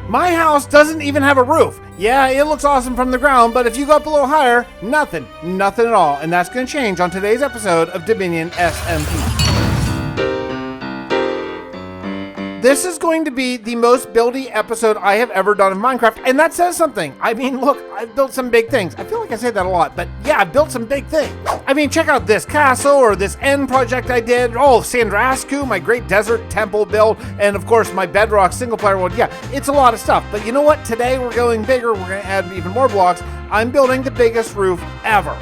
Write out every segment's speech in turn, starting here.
My house doesn't even have a roof. Yeah, it looks awesome from the ground, but if you go up a little higher, nothing at all. And that's going to change on today's episode of Dominion SMP. This is going to be the most buildy episode I have ever done of Minecraft, and that says something. I mean, look, I've built some big things. I feel like I say that a lot, but yeah, I've built some big things. I mean, check out this castle or this end project I did. Oh, Sandrascu, my great desert temple build, and of course, my bedrock single-player world. Yeah, it's a lot of stuff, but you know what? Today, we're going bigger. We're going to add even more blocks. I'm building the biggest roof ever.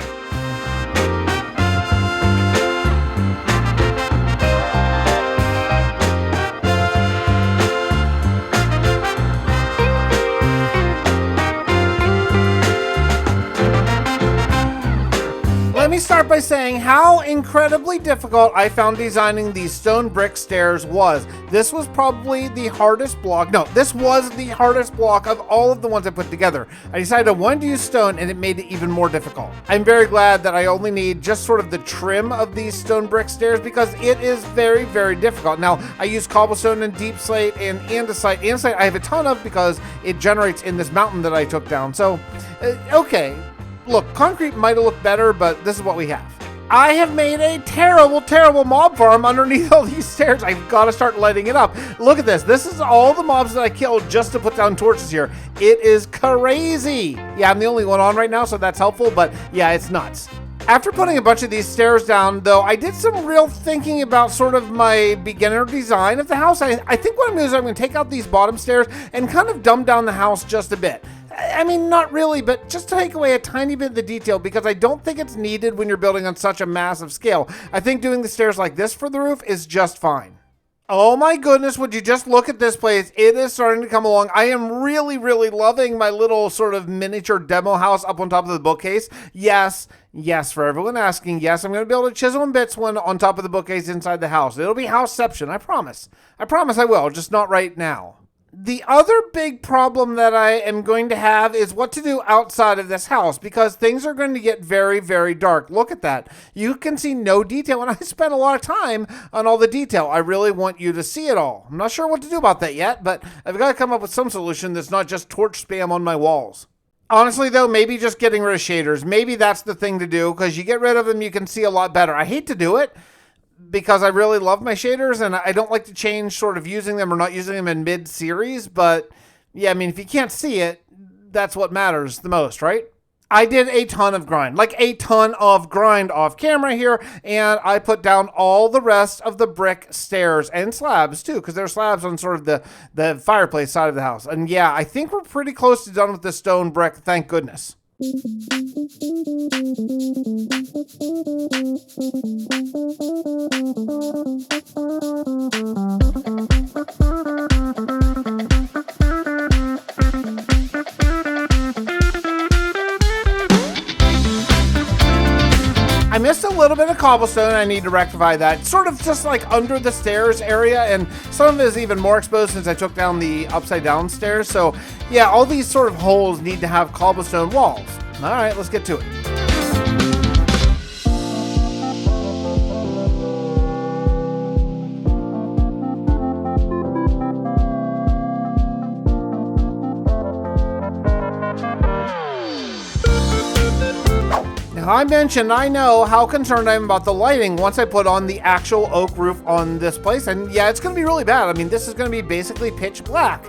Let me start by saying how incredibly difficult I found designing these stone brick stairs was. This was probably the hardest block. No, this was the hardest block of all of the ones I put together. I decided I wanted to use stone, and it made it even more difficult. I'm very glad that I only need just sort of the trim of these stone brick stairs because it is very, very difficult. Now, I use cobblestone and deep slate and andesite. Andesite I have a ton of because it generates in this mountain that I took down. So, okay. Look, concrete might have looked better, but this is what we have. I have made a terrible, terrible mob farm underneath all these stairs. I've got to start lighting it up. Look at this. This is all the mobs that I killed just to put down torches here. It is crazy. Yeah, I'm the only one on right now, so that's helpful, but yeah, it's nuts. After putting a bunch of these stairs down, though, I did some real thinking about sort of my beginner design of the house. I think what I'm going to do is I'm going to take out these bottom stairs and kind of dumb down the house just a bit. I mean, not really, but just take away a tiny bit of the detail because I don't think it's needed when you're building on such a massive scale. I think doing the stairs like this for the roof is just fine. Oh my goodness, would you just look at this place? It is starting to come along. I am really, really loving my little sort of miniature demo house up on top of the bookcase. Yes, for everyone asking, yes, I'm going to build a chisel and bits one on top of the bookcase inside the house. It'll be houseception, I promise. I promise I will, just not right now. The other big problem that I am going to have is what to do outside of this house because things are going to get very, very dark. Look at that. You can see no detail, and I spent a lot of time on all the detail. I really want you to see it all. I'm not sure what to do about that yet, but I've got to come up with some solution that's not just torch spam on my walls. Honestly, though, maybe just getting rid of shaders. Maybe that's the thing to do because you get rid of them, you can see a lot better. I hate to do it, because I really love my shaders and I don't like to change sort of using them or not using them in mid-series. But yeah, I mean, if you can't see it, that's what matters the most, right? I did a ton of grind, like a ton of grind off camera here. And I put down all the rest of the brick stairs and slabs too, because there are slabs on sort of the fireplace side of the house. And yeah, I think we're pretty close to done with the stone brick. Thank goodness. I missed a little bit of cobblestone. I need to rectify that. Sort of just like under the stairs area, and some of it is even more exposed since I took down the upside down stairs. So yeah, all these sort of holes need to have cobblestone walls. All right, let's get to it. I mentioned I know how concerned I am about the lighting once I put on the actual oak roof on this place. And yeah, it's going to be really bad. I mean, this is going to be basically pitch black.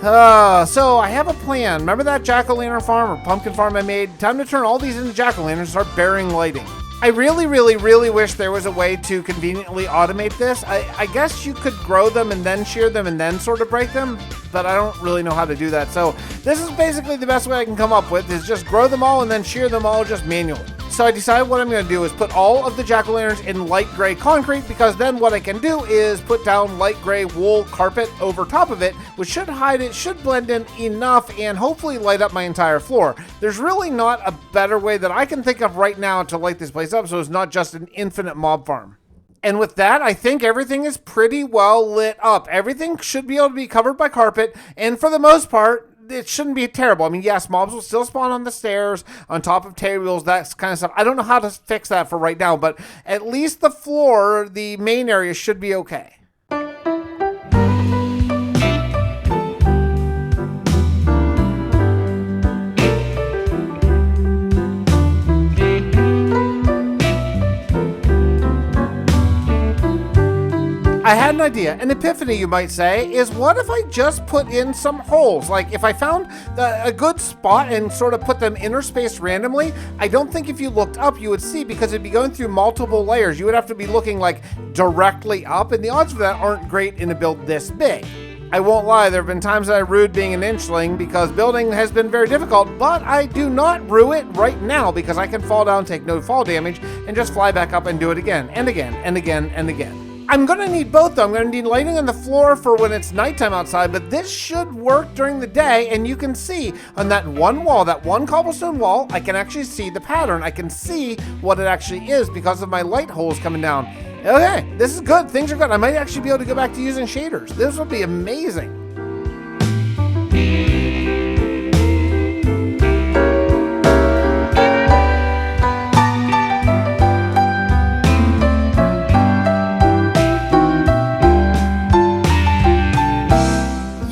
So I have a plan. Remember that jack-o'-lantern farm or pumpkin farm I made? Time to turn all these into jack-o'-lanterns and start bearing lighting. I really, really, really wish there was a way to conveniently automate this. I guess you could grow them and then shear them and then sort of break them, but I don't really know how to do that. So this is basically the best way I can come up with is just grow them all and then shear them all just manually. So I decided what I'm going to do is put all of the jack-o'-lanterns in light gray concrete because then what I can do is put down light gray wool carpet over top of it, which should hide it, should blend in enough, and hopefully light up my entire floor. There's really not a better way that I can think of right now to light this place up so it's not just an infinite mob farm. And with that, I think everything is pretty well lit up. Everything should be able to be covered by carpet, and for the most part, it shouldn't be terrible. I mean, yes, mobs will still spawn on the stairs, on top of tables, that kind of stuff. I don't know how to fix that for right now, but at least the floor, the main area, should be okay. I had an idea. An epiphany, you might say, is what if I just put in some holes? Like if I found a good spot and sort of put them interspaced randomly, I don't think if you looked up you would see, because it'd be going through multiple layers. You would have to be looking like directly up, and the odds of that aren't great in a build this big. I won't lie, there have been times that I rued being an inchling because building has been very difficult, but I do not rue it right now because I can fall down, take no fall damage, and just fly back up and do it again, and again, and again, and again. I'm gonna need both though. I'm gonna need lighting on the floor for when it's nighttime outside, but this should work during the day, and you can see on that one wall, that one cobblestone wall, I can actually see the pattern. I can see what it actually is because of my light holes coming down. Okay, this is good. Things are good. I might actually be able to go back to using shaders. This will be amazing.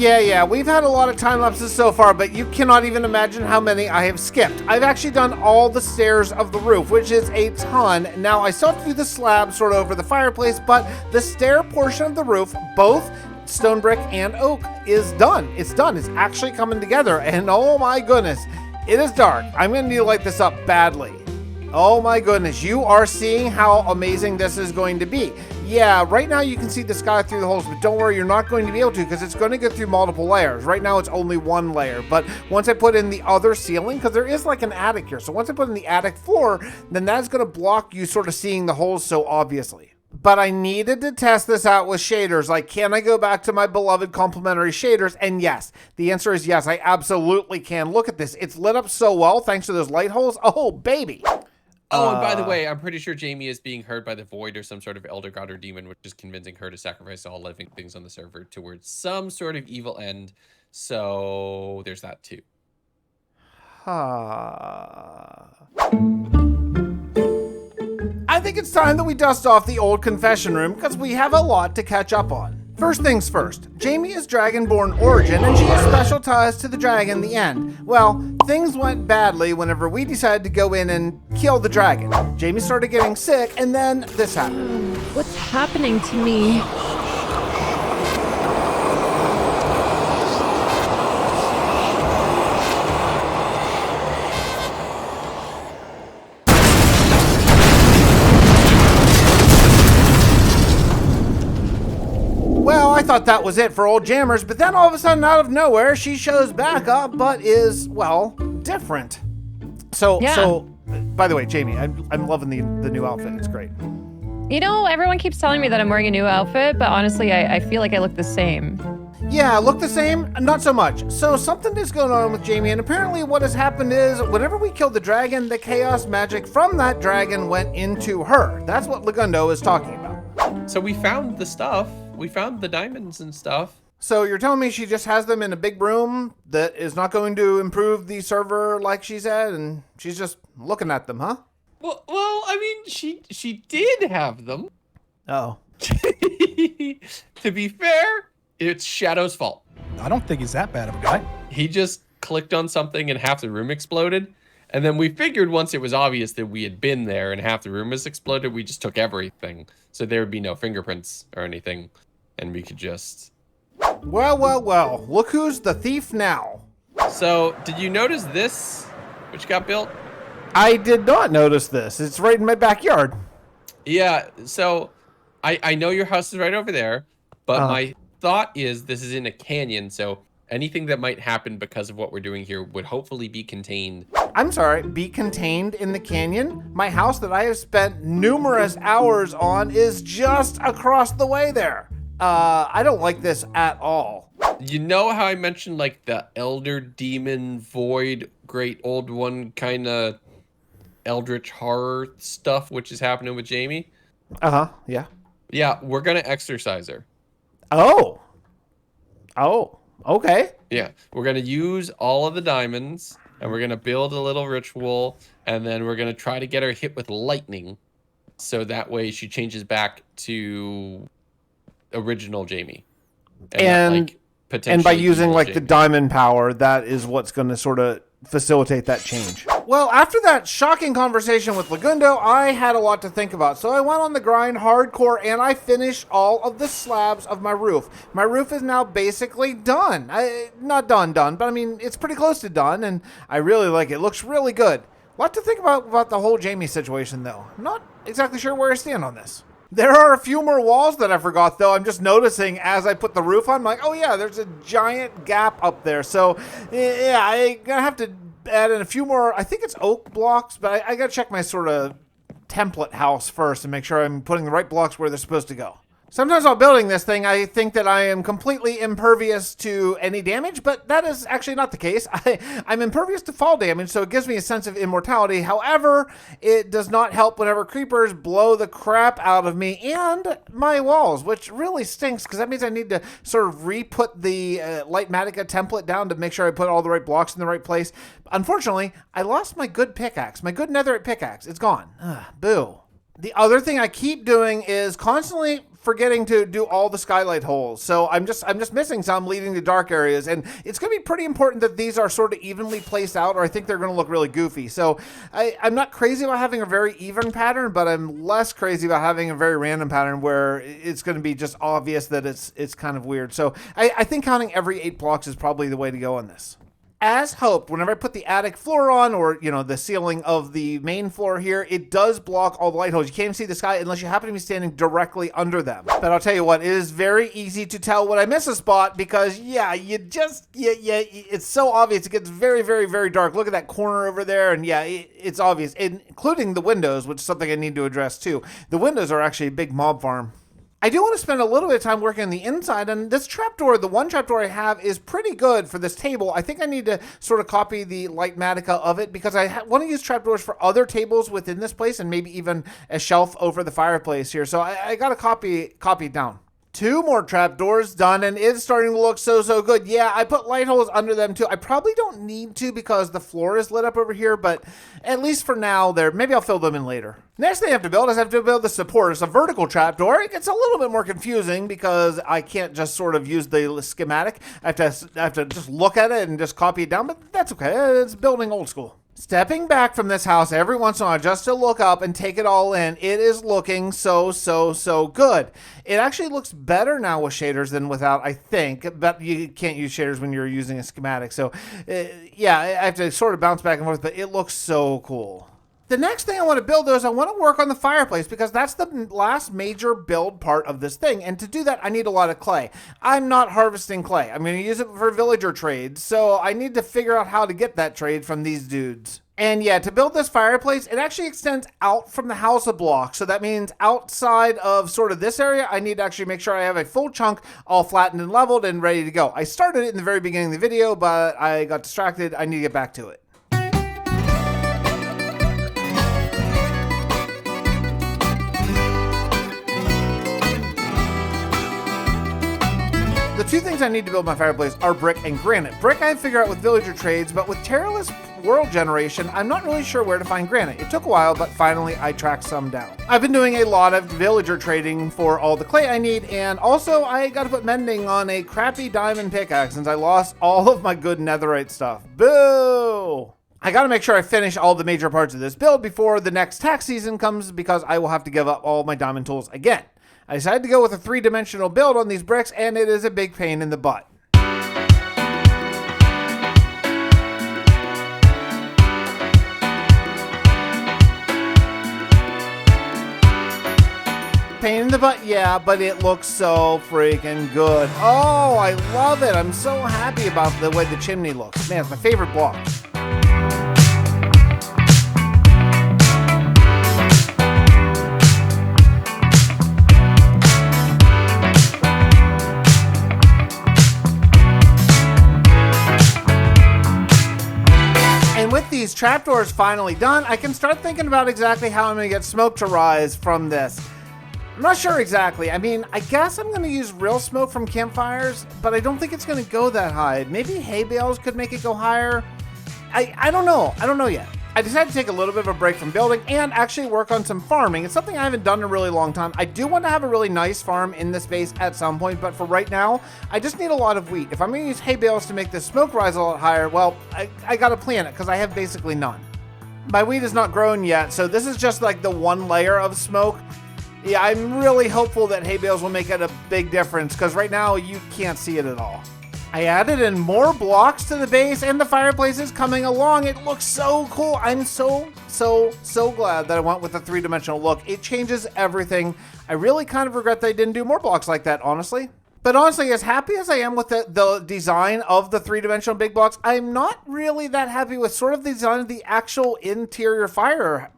Yeah, we've had a lot of time lapses so far, but you cannot even imagine how many I have skipped. I've actually done all the stairs of the roof, which is a ton. Now, I still have to do the slab sort of over the fireplace, but the stair portion of the roof, both stone brick and oak, is done. It's done. It's actually coming together, and oh my goodness, it is dark. I'm going to need to light this up badly. Oh my goodness, you are seeing how amazing this is going to be. Yeah, right now you can see the sky through the holes, but don't worry, you're not going to be able to because it's going to go through multiple layers. Right now it's only one layer, but once I put in the other ceiling, because there is like an attic here, so once I put in the attic floor, then that's going to block you sort of seeing the holes so obviously. But I needed to test this out with shaders. Like, can I go back to my beloved complementary shaders? And yes, the answer is yes, I absolutely can. Look at this. It's lit up so well thanks to those light holes. Oh, baby. Oh, and by the way, I'm pretty sure Jamie is being hurt by the void or some sort of elder god or demon, which is convincing her to sacrifice all living things on the server towards some sort of evil end. So there's that too. I think it's time that we dust off the old confession room because we have a lot to catch up on. First things first, Jamie is Dragonborn origin and she has special ties to the dragon the end. Well, things went badly whenever we decided to go in and kill the dragon. Jamie started getting sick and then this happened. What's happening to me? Well, I thought that was it for old Jammers, but then all of a sudden, out of nowhere, she shows back up, but is, well, different. So, by the way, Jamie, I'm loving the new outfit. It's great. You know, everyone keeps telling me that I'm wearing a new outfit, but honestly, I feel like I look the same. Yeah, look the same? Not so much. So something is going on with Jamie, and apparently what has happened is whenever we killed the dragon, the chaos magic from that dragon went into her. That's what Lagundo is talking about. So we found the stuff. We found the diamonds and stuff. So you're telling me she just has them in a big room that is not going to improve the server like she said, and she's just looking at them, huh? Well, I mean, she did have them. Oh. To be fair, it's Shadow's fault. I don't think he's that bad of a guy. He just clicked on something and half the room exploded. And then we figured once it was obvious that we had been there and half the room was exploded, we just took everything. So there would be no fingerprints or anything. And we could just... Well. Look who's the thief now. So, did you notice this, which got built? I did not notice this. It's right in my backyard. Yeah, so I know your house is right over there, but my thought is this is in a canyon, so anything that might happen because of what we're doing here would hopefully be contained. I'm sorry, be contained in the canyon? My house that I have spent numerous hours on is just across the way there. I don't like this at all. You know how I mentioned like the elder demon void great old one kind of eldritch horror stuff which is happening with Jamie? Yeah. Yeah, we're gonna exorcise her. Oh, okay. Yeah, we're gonna use all of the diamonds and we're gonna build a little ritual and then we're gonna try to get her hit with lightning so that way she changes back to original Jamie. And by using like the diamond power, that is what's going to sort of facilitate that change. Well, after that shocking conversation with Lagundo, I had a lot to think about. So I went on the grind hardcore and I finished all of the slabs of my roof. My roof is now basically done. Not done, but I mean, it's pretty close to done and I really like it. It looks really good. A lot to think about the whole Jamie situation though. I'm not exactly sure where I stand on this. There are a few more walls that I forgot though. I'm just noticing as I put the roof on, I'm like, oh yeah, there's a giant gap up there. So yeah, I'm gonna have to add in a few more, I think it's oak blocks, but I gotta check my sort of template house first and make sure I'm putting the right blocks where they're supposed to go. Sometimes while building this thing, I think that I am completely impervious to any damage, but that is actually not the case. I'm impervious to fall damage, so it gives me a sense of immortality. However, it does not help whenever creepers blow the crap out of me and my walls, which really stinks because that means I need to sort of re-put the Lightmatica template down to make sure I put all the right blocks in the right place. Unfortunately, I lost my good pickaxe, my good netherite pickaxe. It's gone. Ugh, boo. The other thing I keep doing is constantly forgetting to do all the skylight holes. So I'm just missing some leading to dark areas. And it's going to be pretty important that these are sort of evenly placed out or I think they're going to look really goofy. So I'm not crazy about having a very even pattern, but I'm less crazy about having a very random pattern where it's going to be just obvious that it's kind of weird. So I think counting every 8 blocks is probably the way to go on this. As hoped, whenever I put the attic floor on or, you know, the ceiling of the main floor here, it does block all the light holes. You can't even see the sky unless you happen to be standing directly under them. But I'll tell you what, it is very easy to tell when I miss a spot because, yeah, it's so obvious. It gets very, very, very dark. Look at that corner over there. And yeah, it's obvious, including the windows, which is something I need to address too. The windows are actually a big mob farm. I do want to spend a little bit of time working on the inside, and this trapdoor, the one trapdoor I have, is pretty good for this table. I think I need to sort of copy the Lightmatica of it because I want to use trapdoors for other tables within this place and maybe even a shelf over the fireplace here. So I got to copy it down. 2 more trapdoors done, and it's starting to look so good. Yeah, I put light holes under them too. I probably don't need to because the floor is lit up over here, but at least for now, maybe I'll fill them in later. Next thing I have to build is I have to build the support. It's a vertical trapdoor. It gets a little bit more confusing because I can't just sort of use the schematic. I have to just look at it and just copy it down, but that's okay. It's building old school. Stepping back from this house every once in a while just to look up and take it all in, it is looking so good. It actually looks better now with shaders than without, I think, but you can't use shaders when you're using a schematic. So yeah, I have to sort of bounce back and forth, but it looks so cool. The next thing I want to build though is I want to work on the fireplace because that's the last major build part of this thing. And to do that, I need a lot of clay. I'm not harvesting clay. I'm going to use it for villager trades. So I need to figure out how to get that trade from these dudes. And yeah, to build this fireplace, it actually extends out from the house a block. So that means outside of sort of this area, I need to actually make sure I have a full chunk all flattened and leveled and ready to go. I started it in the very beginning of the video, but I got distracted. I need to get back to it. The 2 things I need to build my fireplace are brick and granite. Brick I figure out with villager trades, but with Terrorless World Generation, I'm not really sure where to find granite. It took a while, but finally I tracked some down. I've been doing a lot of villager trading for all the clay I need, and also I got to put mending on a crappy diamond pickaxe since I lost all of my good netherite stuff. Boo! I got to make sure I finish all the major parts of this build before the next tax season comes because I will have to give up all my diamond tools again. I decided to go with a 3-dimensional build on these bricks, and it is a big pain in the butt. Pain in the butt, yeah, but it looks so freaking good. Oh, I love it. I'm so happy about the way the chimney looks. Man, it's my favorite block. These trapdoors finally done, I can start thinking about exactly how I'm going to get smoke to rise from this. I'm not sure exactly. I mean, I guess I'm going to use real smoke from campfires, but I don't think it's going to go that high. Maybe hay bales could make it go higher. I don't know. I don't know yet. I decided to take a little bit of a break from building and actually work on some farming. It's something I haven't done in a really long time. I do want to have a really nice farm in this base at some point, but for right now, I just need a lot of wheat. If I'm going to use hay bales to make the smoke rise a lot higher, well, I got to plan it because I have basically none. My wheat is not grown yet, so this is just like the one layer of smoke. Yeah, I'm really hopeful that hay bales will make it a big difference, because right now you can't see it at all. I added in more blocks to the base, and the fireplace is coming along. It looks so cool. I'm so glad that I went with the 3-dimensional look. It changes everything. I really kind of regret that I didn't do more blocks like that, honestly. But honestly, as happy as I am with the design of the 3-dimensional big blocks, I'm not really that happy with sort of the design of the actual interior fire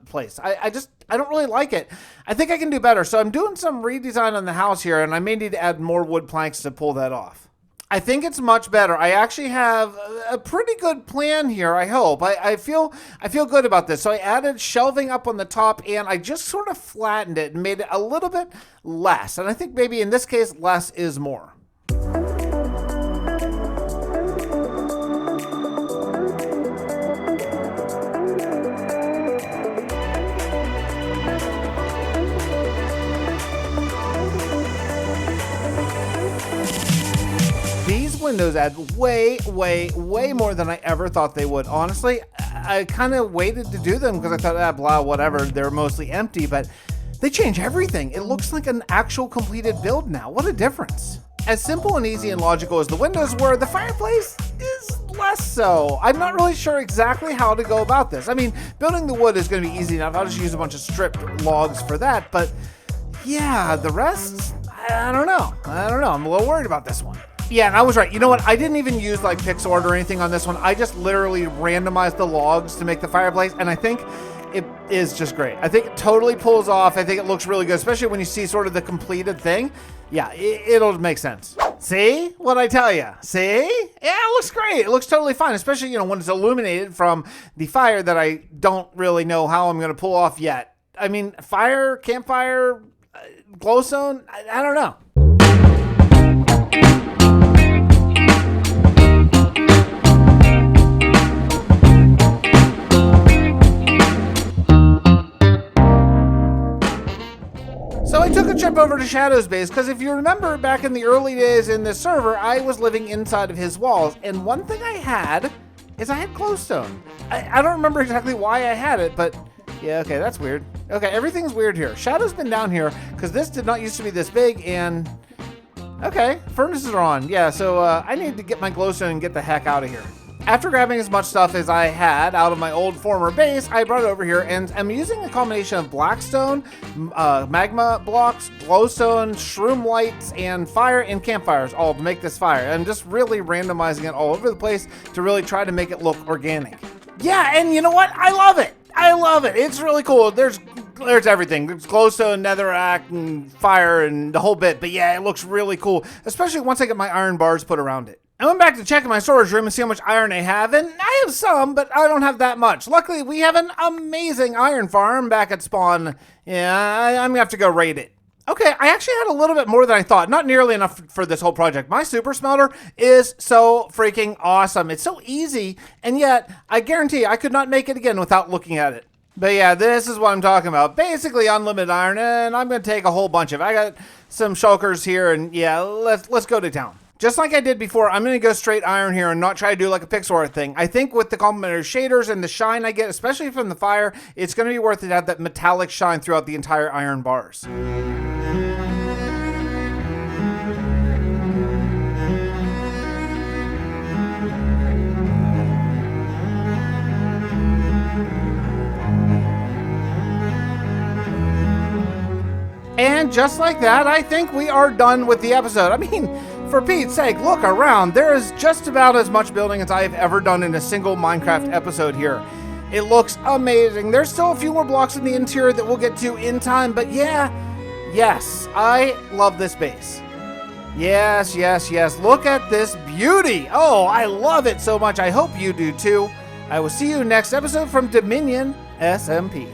place. I don't really like it. I think I can do better. So I'm doing some redesign on the house here, and I may need to add more wood planks to pull that off. I think it's much better. I actually have a pretty good plan here, I hope. I feel good about this. So I added shelving up on the top, and I just sort of flattened it and made it a little bit less. And I think maybe in this case, less is more. These windows add way more than I ever thought they would. Honestly, I kind of waited to do them because I thought, blah, whatever. They're mostly empty, but they change everything. It looks like an actual completed build now. What a difference. As simple and easy and logical as the windows were, the fireplace is less so. I'm not really sure exactly how to go about this. I mean, building the wood is going to be easy enough. I'll just use a bunch of stripped logs for that, but yeah, the rest, I don't know. I'm a little worried about this one. Yeah, and I was right. You know what? I didn't even use like Pixart or anything on this one. I just literally randomized the logs to make the fireplace, and I think it is just great. I think it totally pulls off. I think it looks really good, especially when you see sort of the completed thing. Yeah, it'll make sense. See what I tell you? See? Yeah, it looks great. It looks totally fine, especially, you know, when it's illuminated from the fire that I don't really know how I'm going to pull off yet. I mean, fire, campfire, glowstone, I don't know. So I took a trip over to Shadow's base because if you remember back in the early days in this server, I was living inside of his walls. And one thing I had is I had glowstone. I don't remember exactly why I had it, but yeah, okay, that's weird. Okay, everything's weird here. Shadow's been down here because this did not used to be this big, and okay, furnaces are on. Yeah, so I need to get my glowstone and get the heck out of here. After grabbing as much stuff as I had out of my old former base, I brought it over here, and I'm using a combination of blackstone, magma blocks, glowstone, shroom lights, and fire and campfires all to make this fire. I'm just really randomizing it all over the place to really try to make it look organic. Yeah, and you know what? I love it. I love it. It's really cool. There's everything. There's glowstone, netherrack, and fire, and the whole bit. But yeah, it looks really cool, especially once I get my iron bars put around it. I went back to check in my storage room and see how much iron I have, and I have some, but I don't have that much. Luckily, we have an amazing iron farm back at spawn. Yeah, I'm gonna have to go raid it. Okay, I actually had a little bit more than I thought. Not nearly enough for this whole project. My super smelter is so freaking awesome. It's so easy, and yet I guarantee I could not make it again without looking at it. But yeah, this is what I'm talking about. Basically unlimited iron, and I'm gonna take a whole bunch of it. I got some shulkers here, and yeah, let's go to town. Just like I did before, I'm going to go straight iron here and not try to do like a Pixar thing. I think with the complementary shaders and the shine I get, especially from the fire, it's going to be worth it to have that metallic shine throughout the entire iron bars. And just like that, I think we are done with the episode. I mean, for Pete's sake, look around. There is just about as much building as I have ever done in a single Minecraft episode here. It looks amazing. There's still a few more blocks in the interior that we'll get to in time, but yes, I love this base. Yes. Look at this beauty. Oh, I love it so much. I hope you do too. I will see you next episode from Dominion SMP.